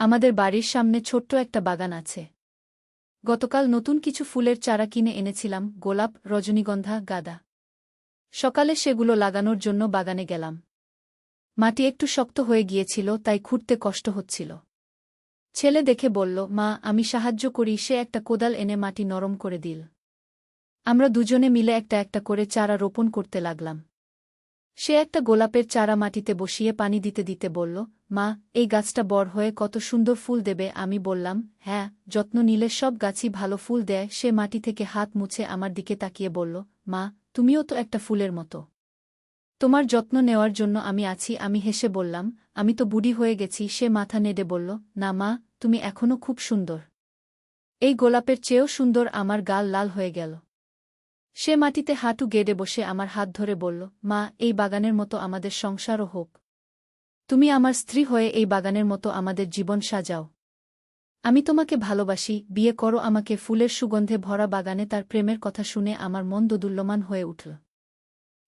আমাদের বাড়ির সামনে ছোট্ট একটা বাগান আছে। গতকাল নতুন কিছু ফুলের চারা কিনে এনেছিলাম, গোলাপ, রজনীগন্ধা, গাঁদা। সকালে সেগুলো লাগানোর জন্য বাগানে গেলাম। মাটি একটু শক্ত হয়ে গিয়েছিল, তাই খুঁড়তে কষ্ট হচ্ছিল। ছেলে দেখে বলল, মা, আমি সাহায্য করি। সে একটা কোদাল এনে মাটি নরম করে দিল। আমরা দুজনে মিলে একটা একটা করে চারা রোপণ করতে লাগলাম। সে একটা গোলাপের চারা মাটিতে বসিয়ে পানি দিতে দিতে বলল, মা, এই গাছটা বড় হয়ে কত সুন্দর ফুল দেবে। আমি বললাম, হ্যাঁ, যত্ন নিলে সব গাছই ভালো ফুল দেয়। সে মাটি থেকে হাত মুছে আমার দিকে তাকিয়ে বলল, মা, তুমিও তো একটা ফুলের মতো। তোমার যত্ন নেওয়ার জন্য আমি আছি। আমি হেসে বললাম, আমি তো বুড়ি হয়ে গেছি। সে মাথা নেড়ে বলল, না মা, তুমি এখনও খুব সুন্দর। এই গোলাপের চেয়েও সুন্দর। আমার গাল লাল হয়ে গেল। সে মাটিতে হাঁটু গেড়ে বসে আমার হাত ধরে বলল, মা, এই বাগানের মতো আমাদের সংসারও হোক। তুমি আমার স্ত্রী হয়ে এই বাগানের মতো আমাদের জীবন সাজাও। আমি তোমাকে ভালোবাসি, বিয়ে করো আমাকে। ফুলের সুগন্ধে ভরা বাগানে তার প্রেমের কথা শুনে আমার মন দোদুল্যমান হয়ে উঠল।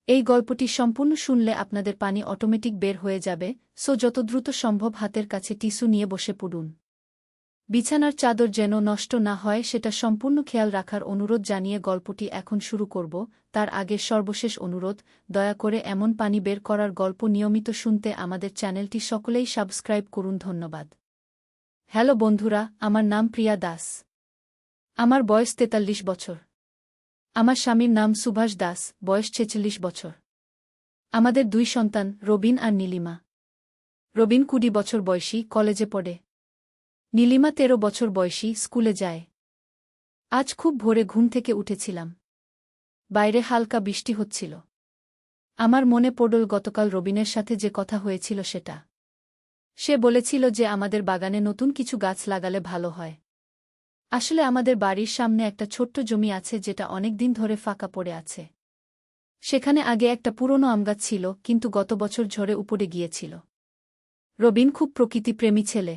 এই গল্পটি সম্পূর্ণ শুনলে আপনাদের পানি অটোমেটিক বের হয়ে যাবে, সো যত দ্রুত সম্ভব হাতের কাছে টিস্যু নিয়ে বসে পড়ুন। বিছানার চাদর যেন নষ্ট না হয় সেটা সম্পূর্ণ খেয়াল রাখার অনুরোধ জানিয়ে গল্পটি এখন শুরু করব। তার আগে সর্বশেষ অনুরোধ, দয়া করে এমন পানি বের করার গল্প নিয়মিত শুনতে আমাদের চ্যানেলটি সকলেই সাবস্ক্রাইব করুন। ধন্যবাদ। হ্যালো বন্ধুরা, আমার নাম প্রিয়া দাস। আমার বয়স ৪৩ বছর। আমার স্বামীর নাম সুভাষ দাস, বয়স ৪৬ বছর। আমাদের ২ সন্তান, রবিন আর নীলিমা। রবিন ২০ বছর বয়সী, কলেজে পড়ে। নীলিমা ১৩ বছর বয়সী, স্কুলে যায়। আজ খুব ভোরে ঘুম থেকে উঠেছিলাম। বাইরে হালকা বৃষ্টি হচ্ছিল। আমার মনে পড়ল গতকাল রবিনের সাথে যে কথা হয়েছিল সেটা। সে বলেছিল যে আমাদের বাগানে নতুন কিছু গাছ লাগালে ভালো হয়। আসলে আমাদের বাড়ির সামনে একটা ছোট্ট জমি আছে যেটা অনেক দিন ধরে ফাঁকা পড়ে আছে। সেখানে আগে একটা পুরনো আমগাছ ছিল, কিন্তু গত বছর ঝড়ে উপড়ে গিয়েছিল। রবিন খুব প্রকৃতিপ্রেমী ছেলে।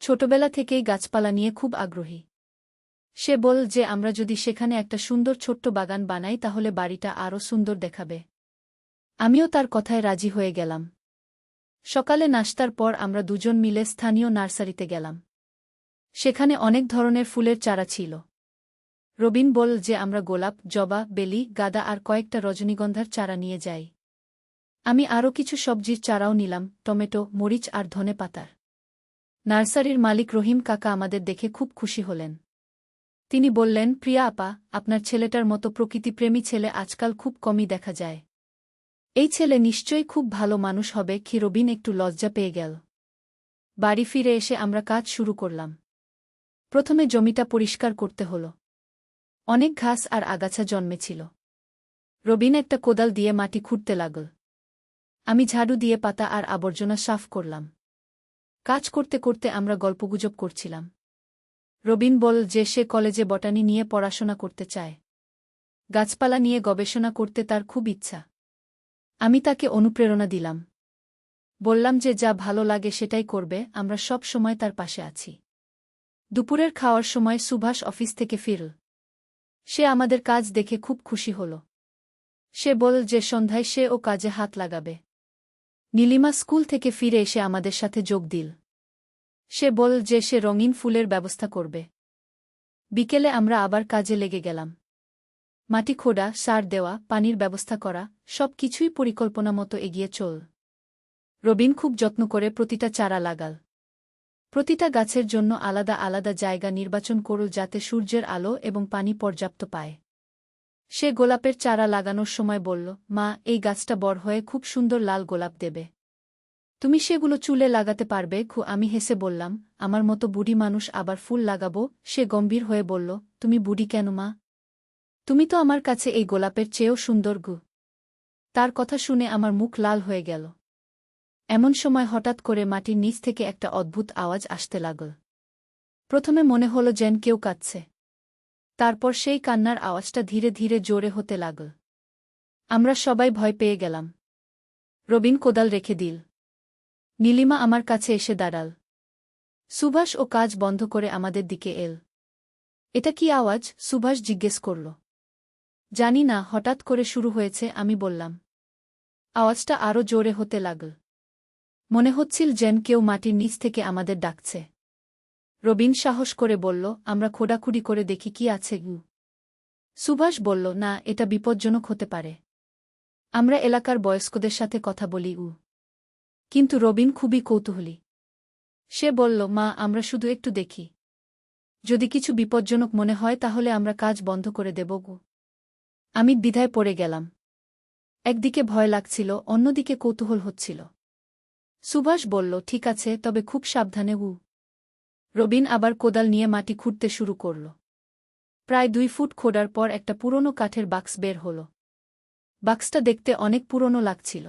ছোটবেলা থেকেই গাছপালা নিয়ে খুব আগ্রহী। সে বল যে আমরা যদি সেখানে একটা সুন্দর ছোট্ট বাগান বানাই তাহলে বাড়িটা আরও সুন্দর দেখাবে। আমিও তার কথায় রাজি হয়ে গেলাম। সকালে নাশতার পর আমরা দুজন মিলে স্থানীয় নার্সারিতে গেলাম। সেখানে অনেক ধরনের ফুলের চারা ছিল। রবিন বল যে আমরা গোলাপ, জবা, বেলি, গাঁদা আর কয়েকটা রজনীগন্ধার চারা নিয়ে যাই। আমি আরও কিছু সবজির চারাও নিলাম, টমেটো, মরিচ আর ধনেপাতার। নার্সারির মালিক রহিম কাকা আমাদের দেখে খুব খুশি হলেন। তিনি বললেন, প্রিয়া আপা, আপনার ছেলেটার মতো প্রকৃতিপ্রেমী ছেলে আজকাল খুব কমই দেখা যায়। এই ছেলে নিশ্চয়ই খুব ভালো মানুষ হবে। রবিন একটু লজ্জা পেয়ে গেল। বাড়ি ফিরে এসে আমরা কাজ শুরু করলাম। প্রথমে জমিটা পরিষ্কার করতে হলো। অনেক ঘাস আর আগাছা জন্মেছিল। রবিন একটা কোদাল দিয়ে মাটি খুঁড়তে লাগল। আমি ঝাড়ু দিয়ে পাতা আর আবর্জনা সাফ করলাম। কাজ করতে করতে আমরা গল্পগুজব করছিলাম। রবিন বল যে সে কলেজে বটানি নিয়ে পড়াশোনা করতে চায়। গাছপালা নিয়ে গবেষণা করতে তার খুব ইচ্ছা। আমি তাকে অনুপ্রেরণা দিলাম। বললাম যে যা ভালো লাগে সেটাই করবে, আমরা সব সময় তার পাশে আছি। দুপুরের খাওয়ার সময় সুভাষ অফিস থেকে ফিরল। সে আমাদের কাজ দেখে খুব খুশি হল। সে বল যে সন্ধ্যায় সে ও কাজে হাত লাগাবে। নীলিমা স্কুল থেকে ফিরে এসে আমাদের সাথে যোগ দিল। সে বল যে সে রঙিন ফুলের ব্যবস্থা করবে। বিকেলে আমরা আবার কাজে লেগে গেলাম। মাটি খোঁড়া, সার দেওয়া, পানির ব্যবস্থা করা, সব কিছুই পরিকল্পনা মতো এগিয়ে চল। রবিন খুব যত্ন করে প্রতিটা চারা লাগাল। প্রতিটা গাছের জন্য আলাদা আলাদা জায়গা নির্বাচন করল যাতে সূর্যের আলো এবং পানি পর্যাপ্ত পায়। সে গোলাপের চারা লাগানোর সময় বলল, মা, এই গাছটা বড় হয়ে খুব সুন্দর লাল গোলাপ দেবে। তুমি সেগুলো চুলে লাগাতে পারবে। আমি হেসে বললাম, আমার মতো বুড়ি মানুষ আবার ফুল লাগাবো? সে গম্ভীর হয়ে বলল, তুমি বুড়ি কেন মা? তুমি তো আমার কাছে এই গোলাপের চেয়েও সুন্দর গু। তার কথা শুনে আমার মুখ লাল হয়ে গেল। এমন সময় হঠাৎ করে মাটির নিচ থেকে একটা অদ্ভুত আওয়াজ আসতে লাগল। প্রথমে মনে হলো যেন কেউ কাঁদছে। তারপর সেই কান্নার আওয়াজটা ধীরে ধীরে জোরে হতে লাগল। আমরা সবাই ভয় পেয়ে গেলাম। রবিন কোদাল রেখে দিল। নীলিমা আমার কাছে এসে দাঁড়াল। সুভাষ ও কাজ বন্ধ করে আমাদের দিকে এল। এটা কি আওয়াজ? সুভাষ জিজ্ঞেস করল। জানি না, হঠাৎ করে শুরু হয়েছে, আমি বললাম। আওয়াজটা আরও জোরে হতে লাগল। মনে হচ্ছিল যেন কেউ মাটির নিচ থেকে আমাদের ডাকছে। রবিন সাহস করে বলল, আমরা খোঁড়াখুড়ি করে দেখি কি আছে গু। সুভাষ বলল, না, এটা বিপজ্জনক হতে পারে। আমরা এলাকার বয়স্কদের সাথে কথা বলি। কিন্তু রবিন খুবই কৌতূহলী। সে বলল, মা, আমরা শুধু একটু দেখি। যদি কিছু বিপজ্জনক মনে হয় তাহলে আমরা কাজ বন্ধ করে দেব গু। আমি দ্বিধায় পড়ে গেলাম। একদিকে ভয় লাগছিল, অন্যদিকে কৌতূহল হচ্ছিল। সুভাষ বলল, ঠিক আছে, তবে খুব সাবধানে। রবিন আবার কোদাল নিয়ে মাটি খুঁড়তে শুরু করল। প্রায় 2 ফুট খোঁড়ার পর একটা পুরনো কাঠের বাক্স বের হল। বাক্সটা দেখতে অনেক পুরনো লাগছিল।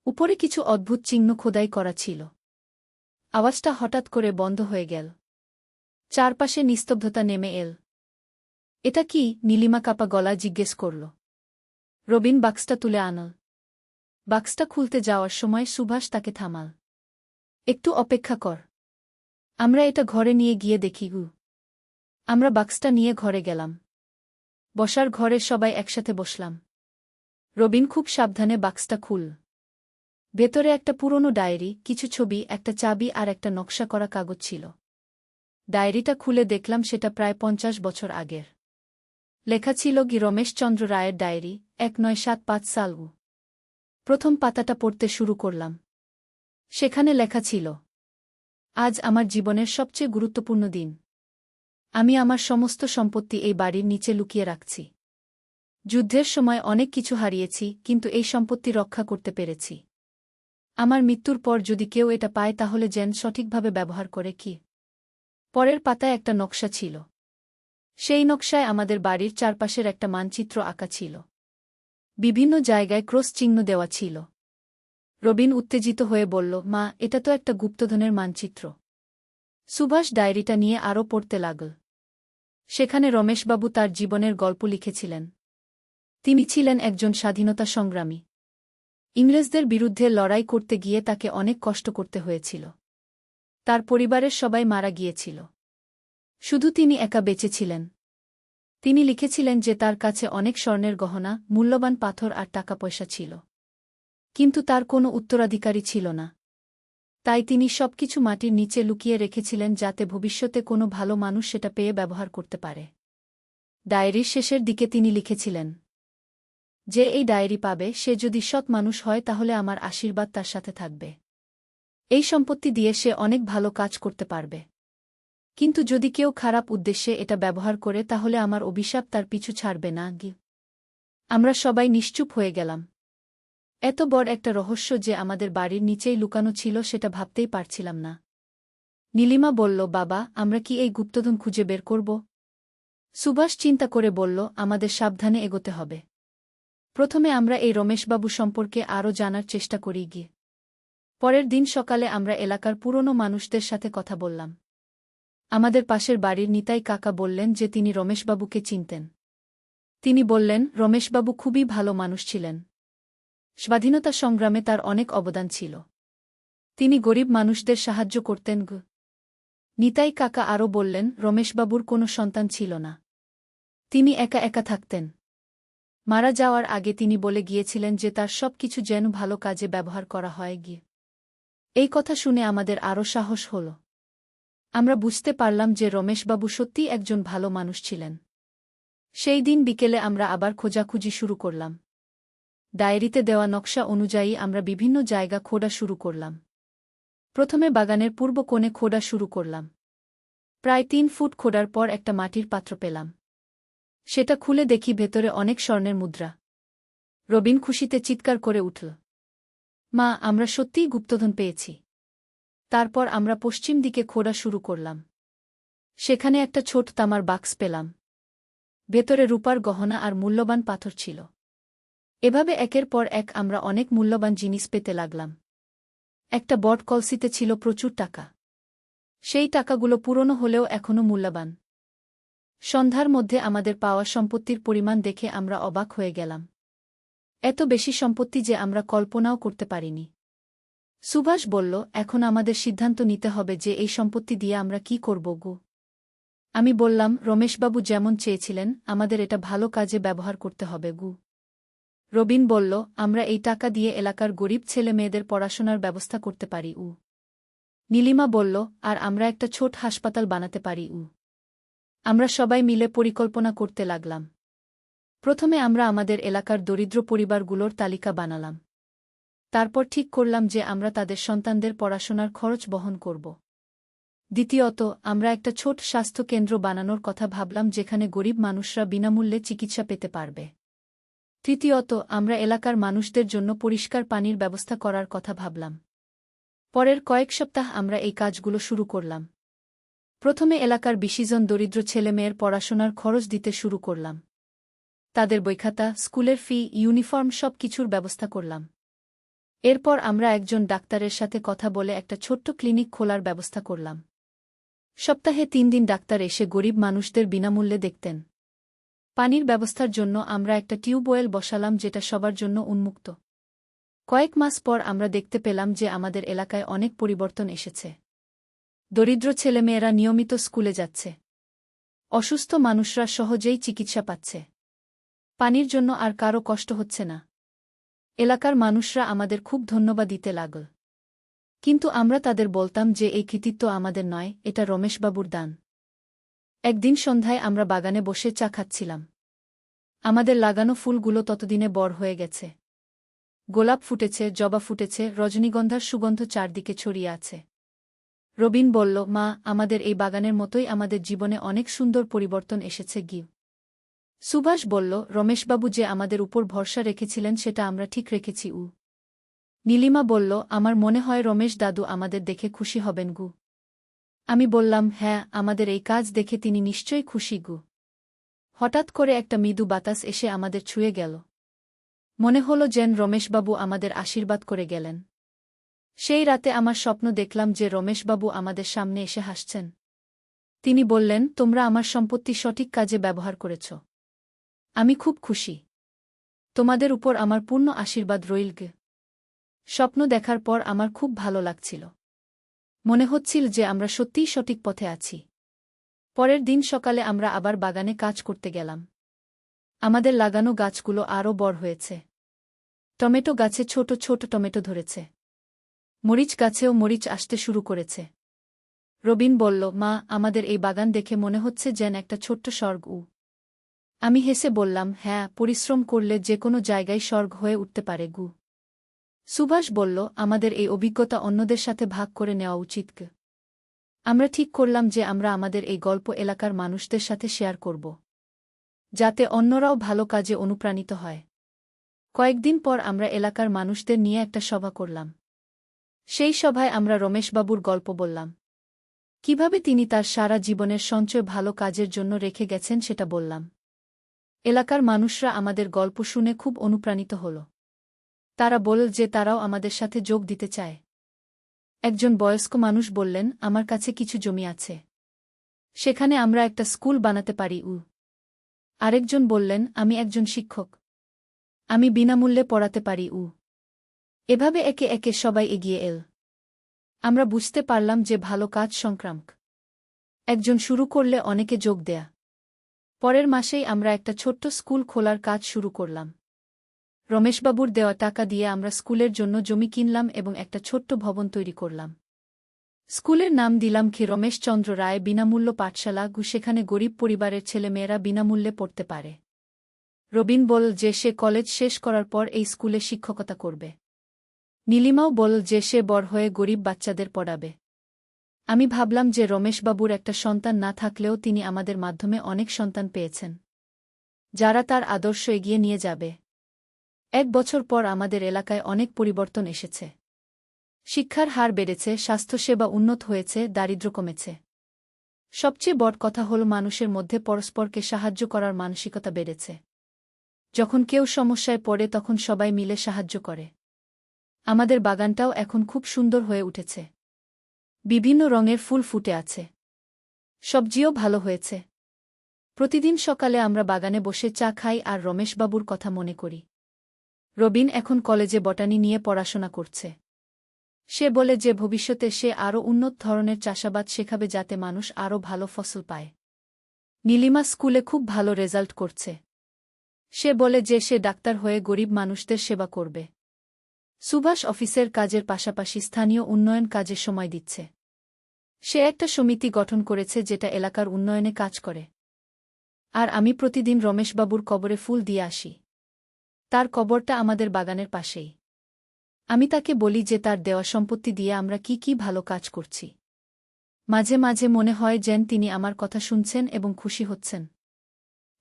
উপরে কিছু অদ্ভুত চিহ্ন খোদাই করা ছিল। আওয়াজটা হঠাৎ করে বন্ধ হয়ে গেল। চারপাশে নিস্তব্ধতা নেমে এল। এটা কি? নীলিমা কাপা গলা জিজ্ঞেস করল। রবিন বাক্সটা তুলে আনল। বাক্সটা খুলতে যাওয়ার সময় সুভাষ তাকে থামাল। একটু অপেক্ষা কর। আমরা এটা ঘরে নিয়ে গিয়ে দেখি। আমরা বাক্সটা নিয়ে ঘরে গেলাম। বসার ঘরে সবাই একসাথে বসলাম। রবিন খুব সাবধানে বাক্সটা খুল। ভেতরে একটা পুরনো ডায়েরি, কিছু ছবি, একটা চাবি আর একটা নকশা করা কাগজ ছিল। ডায়েরিটা খুলে দেখলাম সেটা প্রায় 50 বছর আগের। লেখা ছিল রমেশচন্দ্র রায়ের ডায়েরি, 1975 সাল। প্রথম পাতাটা পড়তে শুরু করলাম। সেখানে লেখা ছিল, আজ আমার জীবনের সবচেয়ে গুরুত্বপূর্ণ দিন। আমি আমার সমস্ত সম্পত্তি এই বাড়ির নিচে লুকিয়ে রাখছি। যুদ্ধের সময় অনেক কিছু হারিয়েছি, কিন্তু এই সম্পত্তি রক্ষা করতে পেরেছি। আমার মৃত্যুর পর যদি কেউ এটা পায় তাহলে যেন সঠিকভাবে ব্যবহার করে। কি? পরের পাতায় একটা নকশা ছিল। সেই নকশায় আমাদের বাড়ির চারপাশের একটা মানচিত্র আঁকা ছিল। বিভিন্ন জায়গায় ক্রস চিহ্ন দেওয়া ছিল। রবিন উত্তেজিত হয়ে বলল, মা, এটা তো একটা গুপ্তধনের মানচিত্র। সুভাষ ডায়েরিটা নিয়ে আরও পড়তে লাগল। সেখানে রমেশবাবু তার জীবনের গল্প লিখেছিলেন। তিনি ছিলেন একজন স্বাধীনতা সংগ্রামী। ইংরেজদের বিরুদ্ধে লড়াই করতে গিয়ে তাকে অনেক কষ্ট করতে হয়েছিল। তার পরিবারের সবাই মারা গিয়েছিল। শুধু তিনি একা বেঁচে ছিলেন। তিনি লিখেছিলেন যে তার কাছে অনেক স্বর্ণের গহনা, মূল্যবান পাথর আর টাকা পয়সা ছিল। কিন্তু তার কোনো উত্তরাধিকারী ছিল না। তাই তিনি সবকিছু মাটির নিচে লুকিয়ে রেখেছিলেন যাতে ভবিষ্যতে কোনো ভালো মানুষ সেটা পেয়ে ব্যবহার করতে পারে। ডায়েরির শেষের দিকে তিনি লিখেছিলেন, যে এই ডায়েরি পাবে সে যদি সৎ মানুষ হয় তাহলে আমার আশীর্বাদ তার সাথে থাকবে। এই সম্পত্তি দিয়ে সে অনেক ভালো কাজ করতে পারবে। কিন্তু যদি কেউ খারাপ উদ্দেশ্যে এটা ব্যবহার করে তাহলে আমার অভিশাপ তার পিছু ছাড়বে না। আমরা সবাই নিশ্চুপ হয়ে গেলাম। এত বড় একটা রহস্য যে আমাদের বাড়ির নিচেই লুকানো ছিল সেটা ভাবতেই পারছিলাম না। নীলিমা বলল, বাবা, আমরা কি এই গুপ্তধন খুঁজে বের করব? সুভাষ চিন্তা করে বলল, আমাদের সাবধানে এগোতে হবে। প্রথমে আমরা এই রমেশবাবু সম্পর্কে আরও জানার চেষ্টা করি। পরের দিন সকালে আমরা এলাকার পুরনো মানুষদের সাথে কথা বললাম। আমাদের পাশের বাড়ির নিতাই কাকা বললেন যে তিনি রমেশবাবুকে চিনতেন। তিনি বললেন, রমেশবাবু খুবই ভালো মানুষ ছিলেন। স্বাধীনতা সংগ্রামে তার অনেক অবদান ছিল। তিনি গরিব মানুষদের সাহায্য করতেন। নিতাই কাকা আরও বললেন, রমেশবাবুর কোনো সন্তান ছিল না। তিনি একা একা থাকতেন। মারা যাওয়ার আগে তিনি বলে গিয়েছিলেন যে তার সব কিছু যেন ভালো কাজে ব্যবহার করা হয়। এই কথা শুনে আমাদের আরও সাহস হল। আমরা বুঝতে পারলাম যে রমেশবাবু সত্যিই একজন ভালো মানুষ ছিলেন। সেই দিন বিকেলে আমরা আবার খোঁজাখুঁজি শুরু করলাম। ডায়েরিতে দেওয়া নকশা অনুযায়ী আমরা বিভিন্ন জায়গা খোঁড়া শুরু করলাম। প্রথমে বাগানের পূর্ব কোণে খোঁড়া শুরু করলাম। প্রায় 3 ফুট খোঁড়ার পর একটা মাটির পাত্র পেলাম। সেটা খুলে দেখি ভেতরে অনেক স্বর্ণের মুদ্রা। রবিন খুশিতে চিৎকার করে উঠল, মা, আমরা সত্যিই গুপ্তধন পেয়েছি। তারপর আমরা পশ্চিম দিকে খোঁড়া শুরু করলাম। সেখানে একটা ছোট তামার বাক্স পেলাম। ভেতরে রূপার গহনা আর মূল্যবান পাথর ছিল। এভাবে একের পর এক আমরা অনেক মূল্যবান জিনিস পেতে লাগলাম। একটা বট কলসিতে ছিল প্রচুর টাকা। সেই টাকাগুলো পুরনো হলেও এখনও মূল্যবান। সন্ধ্যার মধ্যে আমাদের পাওয়া সম্পত্তির পরিমাণ দেখে আমরা অবাক হয়ে গেলাম। এত বেশি সম্পত্তি যে আমরা কল্পনাও করতে পারিনি। সুভাষ বলল, এখন আমাদের সিদ্ধান্ত নিতে হবে যে এই সম্পত্তি দিয়ে আমরা কি করব। আমি বললাম, রমেশবাবু যেমন চেয়েছিলেন আমাদের এটা ভালো কাজে ব্যবহার করতে হবে। রবিন বলল, আমরা এই টাকা দিয়ে এলাকার গরিব ছেলে মেয়েদের পড়াশোনার ব্যবস্থা করতে পারি। নীলিমা বলল, আর আমরা একটা ছোট হাসপাতাল বানাতে পারি। আমরা সবাই মিলে পরিকল্পনা করতে লাগলাম। প্রথমে আমরা আমাদের এলাকার দরিদ্র পরিবারগুলোর তালিকা বানালাম। তারপর ঠিক করলাম যে আমরা তাদের সন্তানদের পড়াশোনার খরচ বহন করব। দ্বিতীয়ত, আমরা একটা ছোট স্বাস্থ্য কেন্দ্র বানানোর কথা ভাবলাম যেখানে গরিব মানুষরা বিনামূল্যে চিকিৎসা পেতে পারবে। তৃতীয়ত, আমরা এলাকার মানুষদের জন্য পরিষ্কার পানির ব্যবস্থা করার কথা ভাবলাম। পরের কয়েক সপ্তাহ আমরা এই কাজগুলো শুরু করলাম। প্রথমে এলাকার ২০ জন দরিদ্র ছেলেমেয়ের পড়াশোনার খরচ দিতে শুরু করলাম। তাদের বইখাতা, স্কুলের ফি, ইউনিফর্ম সব কিছুর ব্যবস্থা করলাম। এরপর আমরা একজন ডাক্তারের সাথে কথা বলে একটা ছোট্ট ক্লিনিক খোলার ব্যবস্থা করলাম। সপ্তাহে ৩ দিন ডাক্তার এসে গরিব মানুষদের বিনামূল্যে দেখতেন। পানির ব্যবস্থার জন্য আমরা একটা টিউবওয়েল বসালাম যেটা সবার জন্য উন্মুক্ত। কয়েক মাস পর আমরা দেখতে পেলাম যে আমাদের এলাকায় অনেক পরিবর্তন এসেছে। দরিদ্র ছেলেমেয়েরা নিয়মিত স্কুলে যাচ্ছে। অসুস্থ মানুষরা সহজেই চিকিৎসা পাচ্ছে। পানির জন্য আর কারো কষ্ট হচ্ছে না। এলাকার মানুষরা আমাদের খুব ধন্যবাদ দিতে লাগল। কিন্তু আমরা তাদের বলতাম যে এই কৃতিত্ব আমাদের নয়, এটা রমেশবাবুর দান। একদিন সন্ধ্যায় আমরা বাগানে বসে চা খাচ্ছিলাম। আমাদের লাগানো ফুলগুলো ততদিনে বড় হয়ে গেছে। গোলাপ ফুটেছে, জবা ফুটেছে, রজনীগন্ধার সুগন্ধ চারদিকে ছড়িয়ে আছে। রবিন বলল, মা, আমাদের এই বাগানের মতোই আমাদের জীবনে অনেক সুন্দর পরিবর্তন এসেছে। সুভাষ বলল, রমেশবাবু যে আমাদের উপর ভরসা রেখেছিলেন সেটা আমরা ঠিক রেখেছি। নীলিমা বলল, আমার মনে হয় রমেশ দাদু আমাদের দেখে খুশি হবেন। আমি বললাম, হ্যাঁ, আমাদের এই কাজ দেখে তিনি নিশ্চয়ই খুশি। হঠাৎ করে একটা মৃদু বাতাস এসে আমাদের ছুঁয়ে গেল। মনে হল যেন রমেশবাবু আমাদের আশীর্বাদ করে গেলেন। সেই রাতে আমার স্বপ্ন দেখলাম যে রমেশবাবু আমাদের সামনে এসে হাসছেন। তিনি বললেন, তোমরা আমার সম্পত্তি সঠিক কাজে ব্যবহার করেছ। আমি খুব খুশি। তোমাদের উপর আমার পূর্ণ আশীর্বাদ রইল। স্বপ্ন দেখার পর আমার খুব ভালো লাগছিল। মনে হচ্ছিল যে আমরা সত্যিই সঠিক পথে আছি। পরের দিন সকালে আমরা আবার বাগানে কাজ করতে গেলাম। আমাদের লাগানো গাছগুলো আরও বড় হয়েছে। টমেটো গাছে ছোট ছোট টমেটো ধরেছে। মরিচ গাছেও মরিচ আসতে শুরু করেছে। রবিন বলল, মা, আমাদের এই বাগান দেখে মনে হচ্ছে যেন একটা ছোট্ট স্বর্গ। আমি হেসে বললাম, হ্যাঁ, পরিশ্রম করলে যে কোনো জায়গায় স্বর্গ হয়ে উঠতে পারে। সুভাষ বলল, আমাদের এই অভিজ্ঞতা অন্যদের সাথে ভাগ করে নেওয়া উচিত। আমরা ঠিক করলাম যে আমরা আমাদের এই গল্প এলাকার মানুষদের সাথে শেয়ার করব, যাতে অন্যরাও ভালো কাজে অনুপ্রাণিত হয়। কয়েকদিন পর আমরা এলাকার মানুষদের নিয়ে একটা সভা করলাম। সেই সভায় আমরা রমেশবাবুর গল্প বললাম। কিভাবে তিনি তার সারা জীবনের সঞ্চয় ভালো কাজের জন্য রেখে গেছেন সেটা বললাম। এলাকার মানুষরা আমাদের গল্প শুনে খুব অনুপ্রাণিত হল। তারা বলল যে তারাও আমাদের সাথে যোগ দিতে চায়। একজন বয়স্ক মানুষ বললেন, আমার কাছে কিছু জমি আছে। সেখানে আমরা একটা স্কুল বানাতে পারি। আরেকজন বললেন, আমি একজন শিক্ষক। আমি বিনামূল্যে পড়াতে পারি। এভাবে একে একে সবাই এগিয়ে এল। আমরা বুঝতে পারলাম যে ভালো কাজ সংক্রামক। একজন শুরু করলে অনেকে যোগ দেয়া। পরের মাসেই আমরা একটা ছোট্ট স্কুল খোলার কাজ শুরু করলাম। রমেশবাবুর দেওয়া টাকা দিয়ে আমরা স্কুলের জন্য জমি কিনলাম এবং একটা ছোট্ট ভবন তৈরি করলাম। স্কুলের নাম দিলাম রমেশচন্দ্র রায় বিনামূল্য পাঠশালা। সেখানে গরিব পরিবারের ছেলেমেয়েরা বিনামূল্যে পড়তে পারে। রবিন বল যে সে কলেজ শেষ করার পর এই স্কুলে শিক্ষকতা করবে। নীলিমাও বল যে সে বড় হয়ে গরিব বাচ্চাদের পড়াবে। আমি ভাবলাম যে রমেশবাবুর একটা সন্তান না থাকলেও তিনি আমাদের মাধ্যমে অনেক সন্তান পেয়েছেন, যারা তার আদর্শ এগিয়ে নিয়ে যাবে। 1 বছর পর আমাদের এলাকায় অনেক পরিবর্তন এসেছে। শিক্ষার হার বেড়েছে, স্বাস্থ্যসেবা উন্নত হয়েছে, দারিদ্র্য কমেছে। সবচেয়ে বড় কথা হল মানুষের মধ্যে পরস্পরকে সাহায্য করার মানসিকতা বেড়েছে। যখন কেউ সমস্যায় পড়ে তখন সবাই মিলে সাহায্য করে। আমাদের বাগানটাও এখন খুব সুন্দর হয়ে উঠেছে। বিভিন্ন রঙের ফুল ফুটে আছে। সবজিও ভালো হয়েছে। প্রতিদিন সকালে আমরা বাগানে বসে চা খাই আর রমেশবাবুর কথা মনে করি। রবিন এখন কলেজে বটানি নিয়ে পড়াশোনা করছে। সে বলে যে ভবিষ্যতে সে আরও উন্নত ধরনের চাষাবাদ শেখাবে যাতে মানুষ আরও ভালো ফসল পায়। নীলিমা স্কুলে খুব ভালো রেজাল্ট করছে। সে বলে যে সে ডাক্তার হয়ে গরিব মানুষদের সেবা করবে। সুভাষ অফিসের কাজের পাশাপাশি স্থানীয় উন্নয়ন কাজে সময় দিচ্ছে। সে একটা সমিতি গঠন করেছে যেটা এলাকার উন্নয়নে কাজ করে। আর আমি প্রতিদিন রমেশবাবুর কবরে ফুল দিয়ে আসি। তার কবরটা আমাদের বাগানের পাশেই। আমি তাকে বলি যে তার দেওয়া সম্পত্তি দিয়ে আমরা কি কি ভালো কাজ করছি। মাঝে মাঝে মনে হয় যেন তিনি আমার কথা শুনছেন এবং খুশি হচ্ছেন।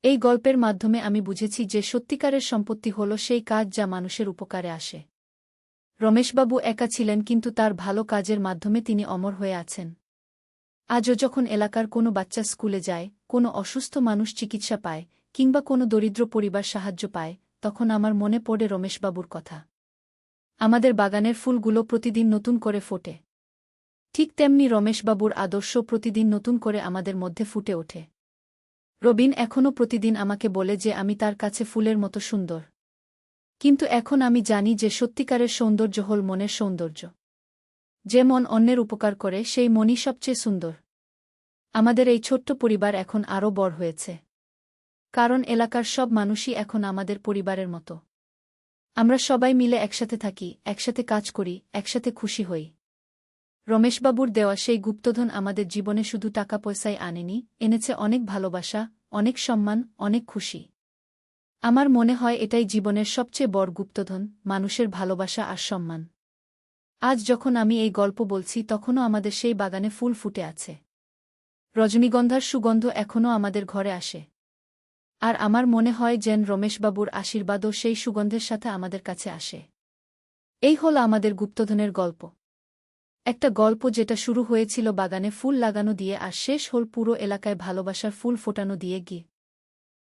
এই গল্পের মাধ্যমে আমি বুঝেছি যে সত্যিকারের সম্পত্তি হল সেই কাজ যা মানুষের উপকারে আসে। রমেশবাবু একা ছিলেন, কিন্তু তার ভালো কাজের মাধ্যমে তিনি অমর হয়ে আছেন। আজও যখন এলাকার কোনো বাচ্চা স্কুলে যায়, কোনো অসুস্থ মানুষ চিকিৎসা পায়, কিংবা কোনো দরিদ্র পরিবার সাহায্য পায়, তখন আমার মনে পড়ে রমেশবাবুর কথা। আমাদের বাগানের ফুলগুলো প্রতিদিন নতুন করে ফোটে। ঠিক তেমনি রমেশবাবুর আদর্শ প্রতিদিন নতুন করে আমাদের মধ্যে ফুটে ওঠে। রবিন এখনও প্রতিদিন আমাকে বলে যে আমি তার কাছে ফুলের মতো সুন্দর। কিন্তু এখন আমি জানি যে সত্যিকারের সৌন্দর্য হল মনের সৌন্দর্য। যে মন অন্যের উপকার করে সেই মনই সবচেয়ে সুন্দর। আমাদের এই ছোট্ট পরিবার এখন আরও বড় হয়েছে। কারণ এলাকার সব মানুষই এখন আমাদের পরিবারের মতো। আমরা সবাই মিলে একসাথে থাকি, একসাথে কাজ করি, একসাথে খুশি হই। রমেশবাবুর দেওয়া সেই গুপ্তধন আমাদের জীবনে শুধু টাকা পয়সাই আনেনি, এনেছে অনেক ভালোবাসা, অনেক সম্মান, অনেক খুশি। আমার মনে হয় এটাই জীবনের সবচেয়ে বড় গুপ্তধন, মানুষের ভালোবাসা আর সম্মান। আজ যখন আমি এই গল্প বলছি তখনও আমাদের সেই বাগানে ফুল ফুটে আছে। রজনীগন্ধার সুগন্ধ এখনও আমাদের ঘরে আসে। আর আমার মনে হয় যেন রমেশবাবুর আশীর্বাদও সেই সুগন্ধের সাথে আমাদের কাছে আসে। এই হল আমাদের গুপ্তধনের গল্প। একটা গল্প যেটা শুরু হয়েছিল বাগানে ফুল লাগানো দিয়ে আর শেষ হল পুরো এলাকায় ভালোবাসার ফুল ফোটানো দিয়ে গিয়ে।